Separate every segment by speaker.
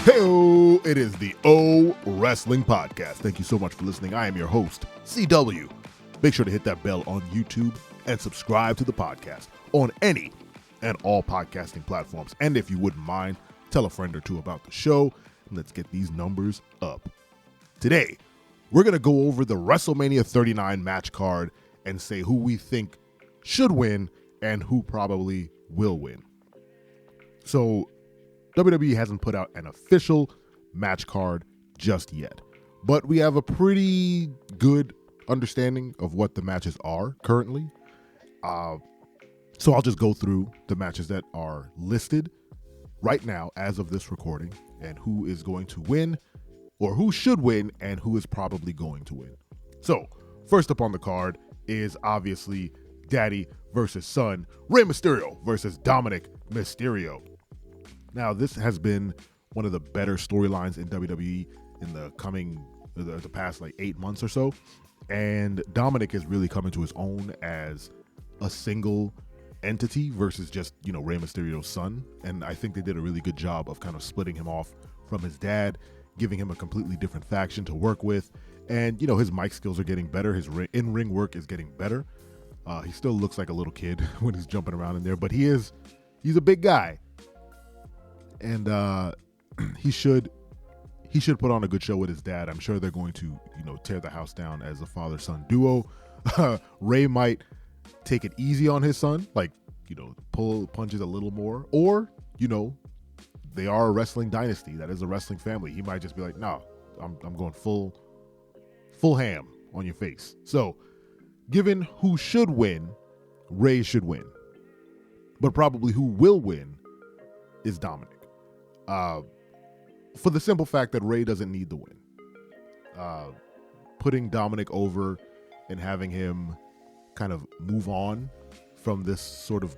Speaker 1: Hey, it is the O Wrestling Podcast. Thank you so much for listening. I am your host, CW. Make sure to hit that bell on YouTube and subscribe to the podcast on any and all podcasting platforms. And if you wouldn't mind, tell a friend or two about the show. And let's get these numbers up. Today, we're going to go over the WrestleMania 39 match card and say who we think should win and who probably will win. So, WWE hasn't put out an official match card just yet, but we have a pretty good understanding of what the matches are currently. So I'll just go through the matches that are listed right now as of this recording and who is going to win or who should win and who is probably going to win. So first up on the card is obviously Daddy versus Son, Rey Mysterio versus Dominic Mysterio. Now, this has been one of the better storylines in WWE in the past like 8 months or so. And Dominic is really coming to his own as a single entity versus just, Rey Mysterio's son. And I think they did a really good job of kind of splitting him off from his dad, giving him a completely different faction to work with. And, his mic skills are getting better. His in-ring work is getting better. He still looks like a little kid when he's jumping around in there, but he's a big guy. And he should put on a good show with his dad. I'm sure they're going to, tear the house down as a father-son duo. Ray might take it easy on his son, like, pull punches a little more. Or, they are a wrestling dynasty. That is a wrestling family. He might just be like, no, I'm going full ham on your face. So, given who should win, Ray should win. But probably who will win is Dominic. For the simple fact that Ray doesn't need the win. Putting Dominic over and having him kind of move on from this sort of,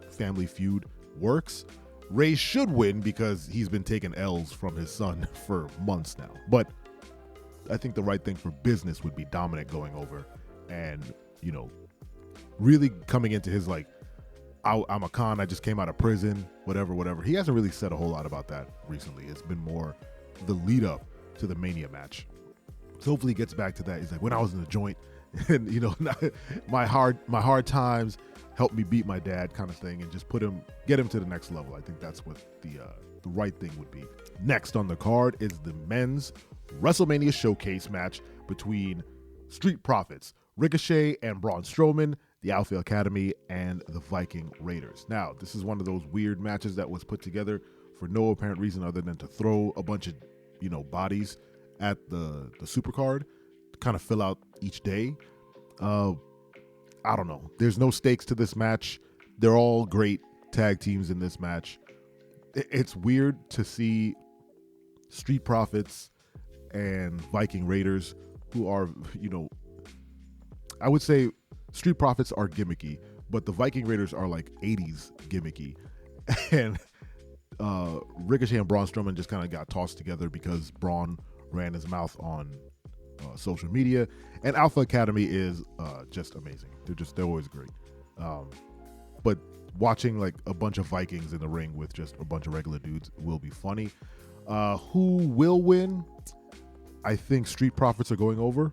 Speaker 1: family feud works. Ray should win because he's been taking L's from his son for months now. But I think the right thing for business would be Dominic going over and, really coming into his like, I'm a con, I just came out of prison, whatever. He hasn't really said a whole lot about that recently. It's been more the lead up to the Mania match. So hopefully he gets back to that. He's like, when I was in the joint and, my hard times helped me beat my dad kind of thing and just get him to the next level. I think that's what the right thing would be. Next on the card is the men's WrestleMania Showcase match between Street Profits, Ricochet and Braun Strowman, the Alpha Academy, and the Viking Raiders. Now, this is one of those weird matches that was put together for no apparent reason other than to throw a bunch of, bodies at the supercard to kind of fill out each day. I don't know. There's no stakes to this match. They're all great tag teams in this match. It's weird to see Street Profits and Viking Raiders, who are, I would say Street Profits are gimmicky, but the Viking Raiders are like 80s gimmicky. And Ricochet and Braun Strowman just kind of got tossed together because Braun ran his mouth on social media. And Alpha Academy is just amazing. They're always great. But watching like a bunch of Vikings in the ring with just a bunch of regular dudes will be funny. Who will win? I think Street Profits are going over.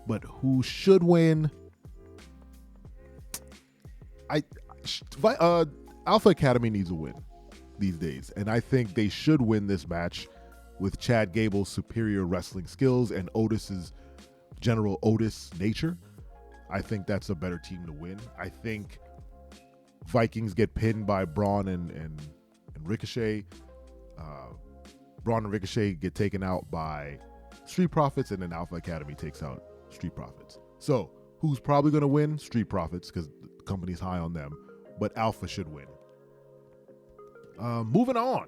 Speaker 1: But who should win? Alpha Academy needs a win these days, and I think they should win this match with Chad Gable's superior wrestling skills and Otis's general Otis nature. I think that's a better team to win. I think Vikings get pinned by Braun and Ricochet. Braun and Ricochet get taken out by Street Profits, and then Alpha Academy takes out Street Profits. So who's probably going to win? Street Profits, because the company's high on them, but Alpha should win. Moving on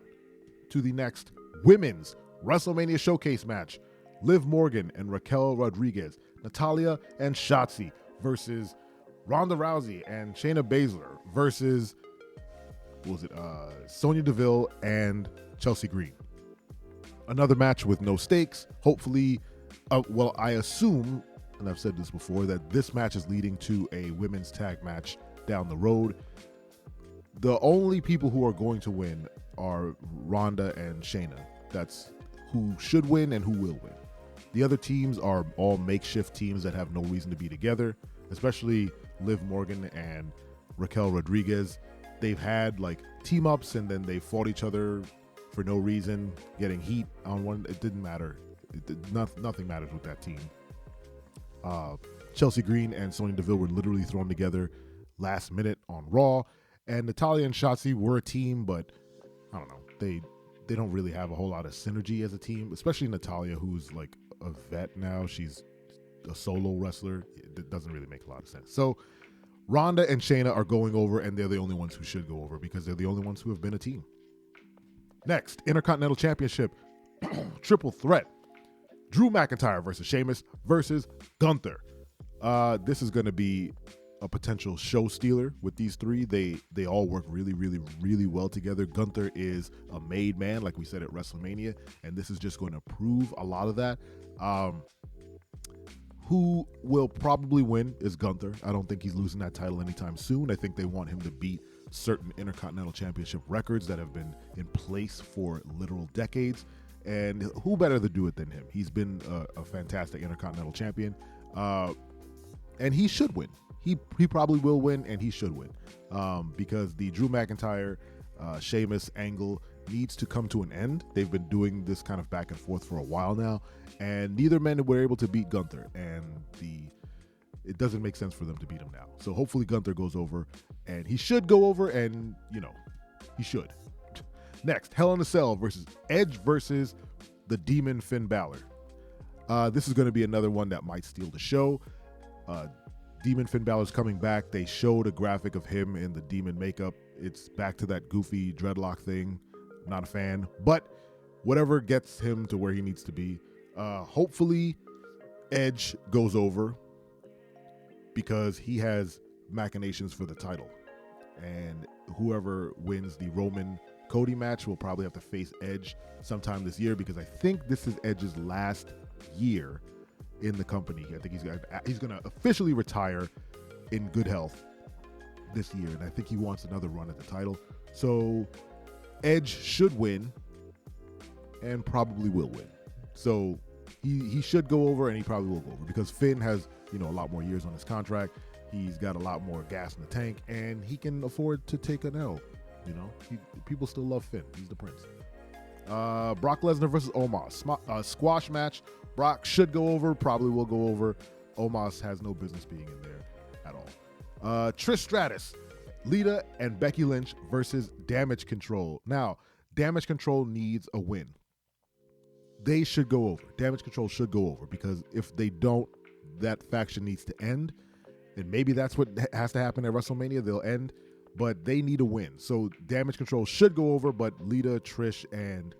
Speaker 1: to the next women's WrestleMania Showcase match. Liv Morgan and Raquel Rodriguez, Natalya and Shotzi versus Ronda Rousey and Shayna Baszler versus, Sonya Deville and Chelsea Green. Another match with no stakes. Hopefully, I assume, and I've said this before, that this match is leading to a women's tag match down the road. The only people who are going to win are Ronda and Shayna. That's who should win and who will win. The other teams are all makeshift teams that have no reason to be together, especially Liv Morgan and Raquel Rodriguez. They've had like team ups and then they fought each other for no reason, getting heat on one. It didn't matter. Nothing matters with that team. Chelsea Green and Sonya Deville were literally thrown together last minute on Raw, and Natalya and Shotzi were a team, but I don't know. They don't really have a whole lot of synergy as a team, especially Natalya, who's like a vet now. She's a solo wrestler. It doesn't really make a lot of sense. So Ronda and Shayna are going over, and they're the only ones who should go over because they're the only ones who have been a team. Next, Intercontinental Championship triple threat. Drew McIntyre versus Sheamus versus Gunther. This is going to be a potential show stealer with these three. They all work really, really, really well together. Gunther is a made man, like we said at WrestleMania, and this is just going to prove a lot of that. Who will probably win is Gunther. I don't think he's losing that title anytime soon. I think they want him to beat certain Intercontinental Championship records that have been in place for literal decades. And who better to do it than him? He's been a fantastic Intercontinental Champion. And he should win. He probably will win, and he should win. Because the Drew McIntyre, Sheamus angle needs to come to an end. They've been doing this kind of back and forth for a while now, and neither men were able to beat Gunther, and it doesn't make sense for them to beat him now. So hopefully Gunther goes over, and he should go over, and he should. Next, Hell in a Cell versus Edge versus the Demon Finn Balor. This is going to be another one that might steal the show. Demon Finn Balor's coming back. They showed a graphic of him in the demon makeup. It's back to that goofy dreadlock thing. Not a fan, but whatever gets him to where he needs to be. Hopefully Edge goes over because he has machinations for the title, and whoever wins the Roman Cody match will probably have to face Edge sometime this year, because I think this is Edge's last year in the company. I think he's going to officially retire in good health this year, and I think he wants another run at the title. So Edge should win and probably will win. So he should go over, and he probably will go over because Finn has a lot more years on his contract. He's got a lot more gas in the tank, and he can afford to take an L. People still love Finn. He's the prince. Brock Lesnar versus Omos. Squash match. Brock should go over, probably will go over. Omos has no business being in there at all. Trish Stratus, Lita, and Becky Lynch versus Damage Control. Now, Damage Control needs a win. They should go over. Damage Control should go over, because if they don't, that faction needs to end. And maybe that's what has to happen at WrestleMania. They'll end, but they need a win. So Damage Control should go over, but Lita, Trish, and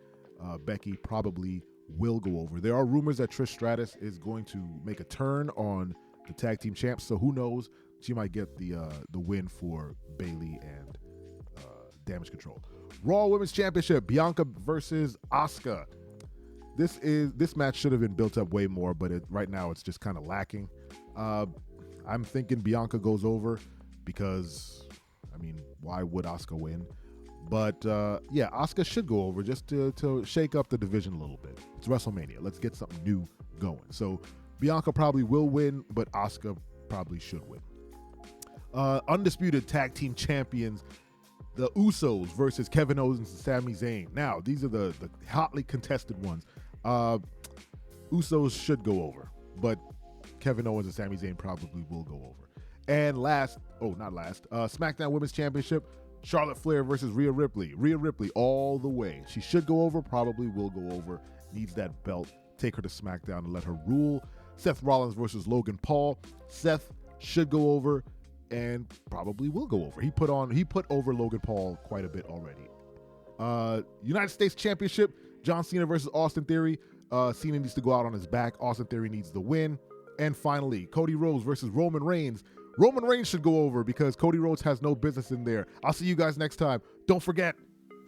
Speaker 1: Becky probably will go over. There are rumors that Trish Stratus is going to make a turn on the tag team champs, so who knows? She might get the win for Bayley and Damage Control. Raw Women's Championship, Bianca versus Asuka. This match should have been built up way more, but right now it's just kind of lacking. I'm thinking Bianca goes over because, why would Asuka win? But Asuka should go over just to shake up the division a little bit. It's WrestleMania. Let's get something new going. So Bianca probably will win, but Asuka probably should win. Undisputed tag team champions, the Usos versus Kevin Owens and Sami Zayn. Now, these are the hotly contested ones. Usos should go over, but Kevin Owens and Sami Zayn probably will go over. And SmackDown Women's Championship, Charlotte Flair versus Rhea Ripley. Rhea Ripley all the way. She should go over, probably will go over, needs that belt. Take her to SmackDown and let her rule. Seth Rollins versus Logan Paul. Seth should go over and probably will go over. He put over Logan Paul quite a bit already. United States Championship, John Cena versus Austin Theory. Cena needs to go out on his back. Austin Theory needs the win. And finally, Cody Rhodes versus Roman Reigns. Roman Reigns should go over because Cody Rhodes has no business in there. I'll see you guys next time. Don't forget,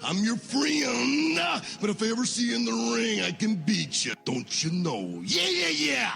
Speaker 2: I'm your friend, but if I ever see you in the ring, I can beat you. Don't you know? Yeah, yeah, yeah.